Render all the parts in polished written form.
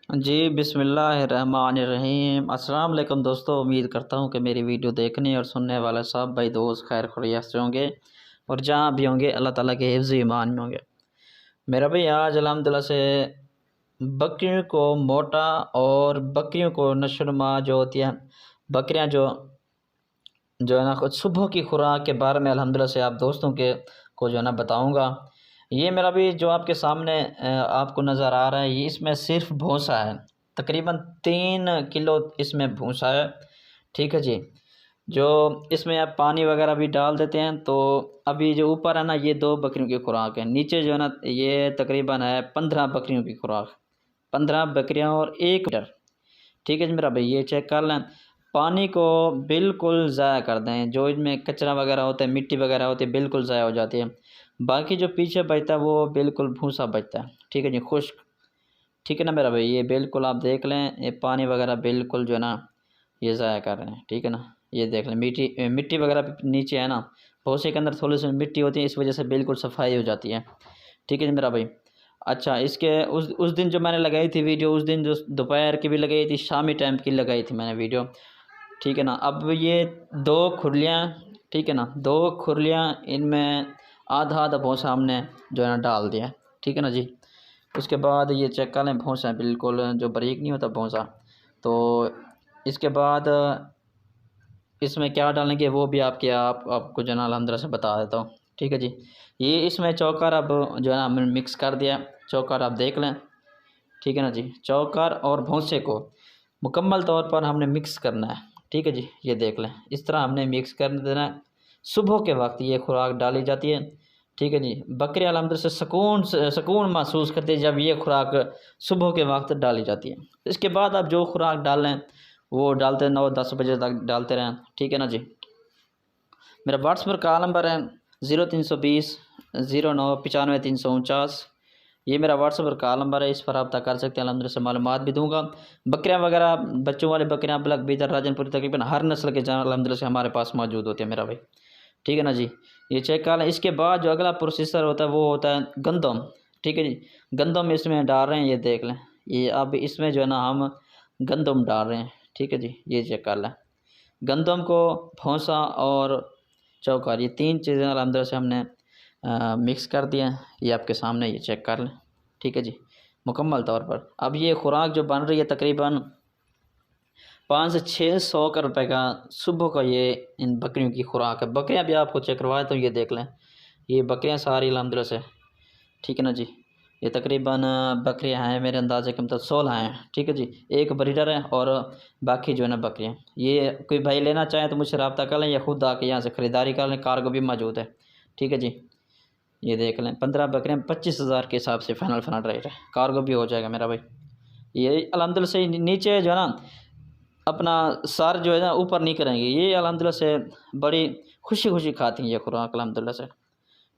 जी, बिस्मिल्लाहिर्रहमानिर्रहीम। अस्सलाम वालेकुम दोस्तों, उम्मीद करता हूँ कि मेरी वीडियो देखने और सुनने वाले सब भाई दोस्त खैर खैरियत से होंगे और जहाँ भी होंगे अल्लाह ताला के हिफ्ज़ ईमान में होंगे। मेरा भाई आज अल्हम्दुलिल्लाह से बकरियों को मोटा और बकरियों को नशोनुमा जो होती है, बकरियाँ जो है ना खुद सुबह की खुराक के बारे में अल्हम्दुलिल्लाह से आप दोस्तों के को जो है ना बताऊँगा। ये मेरा भी जो आपके सामने आपको नज़र आ रहा है, ये इसमें सिर्फ भूसा है। तकरीबन 3 किलो इसमें भूसा है। ठीक है जी। जो इसमें आप पानी वगैरह भी डाल देते हैं, तो अभी जो ऊपर है ना, ये 2 बकरियों की खुराक है। नीचे जो है ना, ये तकरीबन है 15 बकरियों की खुराक। 15 बकरियाँ और 1 लीटर। ठीक है जी मेरा भाई, ये चेक कर लें। पानी को बिल्कुल ज़ाया कर दें, जो इसमें कचरा वगैरह होता है, मिट्टी वगैरह होती है, बिल्कुल ज़ाया हो जाती है। बाकी जो पीछे बचता है वो बिल्कुल भूसा बचता है। ठीक है जी, खुश्क। ठीक है ना मेरा भाई, ये बिल्कुल आप देख लें, ये पानी वगैरह बिल्कुल जो है ना ये ज़ाया कर रहे हैं। ठीक है ना, ये देख लें, मिट्टी वगैरह भी नीचे है ना, भूसे के अंदर थोड़ी सी मिट्टी होती है, इस वजह से बिल्कुल सफाई हो जाती है। ठीक है जी मेरा भाई। अच्छा, इसके उस दिन जो मैंने लगाई थी वीडियो, उस दिन जो दोपहर की भी लगाई थी, शामी टाइम की लगाई थी मैंने वीडियो। ठीक है ना, अब ये 2 खुरलियाँ, ठीक है ना, 2 खुरलियाँ, इनमें आधा आधा भूसा हमने जो है ना डाल दिया। ठीक है ना जी। उसके बाद ये चेक कर लें, भूसा बिल्कुल जो बारीक नहीं होता भूसा। तो इसके बाद इसमें क्या डालेंगे वो भी आपको जो है ना अल्हम्दुलिल्लाह से बता देता हूँ। ठीक है जी। ये इसमें चौकर अब जो है ना हमने मिक्स कर दिया। चौकर आप देख लें। ठीक है ना जी। चौकर और भूसे को मुकम्मल तौर पर हमने मिक्स करना है। ठीक है जी, ये देख लें, इस तरह हमने मिक्स कर देना है। सुबह के वक्त ये खुराक डाली जाती है। ठीक है जी। बकरी अल्हम्दुलिल्लाह से सुकून महसूस करते हैं जब ये खुराक सुबह के वक्त डाली जाती है। इसके बाद आप जो खुराक डाल लें वो डालते 9-10 बजे तक डालते रहें। ठीक है ना जी। मेरा व्हाट्सएप का नंबर है 0320 09 95 349। ये मेरा व्हाट्सएप का नंबर है, इस पर रब्ता कर सकते हैं। अल्हम्दुलिल्लाह से मालूमात भी दूंगा। बकरियां वगैरह, बच्चों वाली बकरियां, ब्लैक बीदर, राजनपुरी, तकरीबन हर नस्ल के जानवर अल्हम्दुलिल्लाह से हमारे पास मौजूद होते हैं मेरा भाई। ठीक है ना जी। ये चेक कर लें। इसके बाद जो अगला प्रोसेसर होता है वो होता है गंदम। ठीक है जी। गंदम इसमें डाल रहे हैं, ये देख लें। ये अब इसमें जो है ना हम गंदम डाल रहे हैं। ठीक है जी, ये चेक कर लें। गंदम को, भूसा और चौकर, ये 3 चीज़ें अल्हम्दुलिल्लाह से हमने मिक्स कर दिया है। ये आपके सामने, ये चेक कर लें। ठीक है जी, मुकम्मल तौर पर। अब ये खुराक जो बन रही है तकरीबन 500 से 600 का रुपये का सुबह का, ये इन बकरियों की खुराक है। बकरियां भी आपको चेक करवाए तो ये देख लें। ये बकरियां सारी अल्हम्दुलिल्लाह से। ठीक है ना जी। ये तकरीबन बकरियां हैं मेरे अंदाज़े के मतलब 16 हैं। ठीक है जी। एक ब्रीडर है और बाकी जो है ना बकरियां। ये कोई भाई लेना चाहे तो मुझसे रब्ता कर लें या खुद आके यहाँ से ख़रीदारी कर लें, कार्गो भी मौजूद है। ठीक है जी। ये देख लें, 15 बकरियां 25,000 के हिसाब से फ़ाइनल रेट है। कार्गो भी हो जाएगा मेरा भाई। ये अल्हम्दुलिल्लाह से नीचे जो है ना अपना सर जो है ना ऊपर नहीं करेंगे। ये अल्हम्दुलिल्लाह से बड़ी खुशी खुशी खाती हैं ये खुराक अल्हम्दुलिल्लाह से।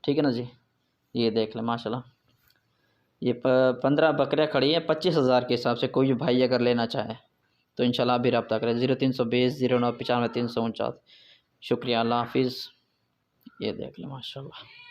ठीक है ना जी। ये देख लें माशाल्लाह। ये 15 बकरियाँ खड़ी हैं 25,000 के हिसाब से। कोई भी भाई अगर लेना चाहे तो इंशाल्लाह अभी रब्ता करें 0320 09 95 349। शुक्रिया, अल्लाह हाफिज़। ये देख लें माशाल्लाह।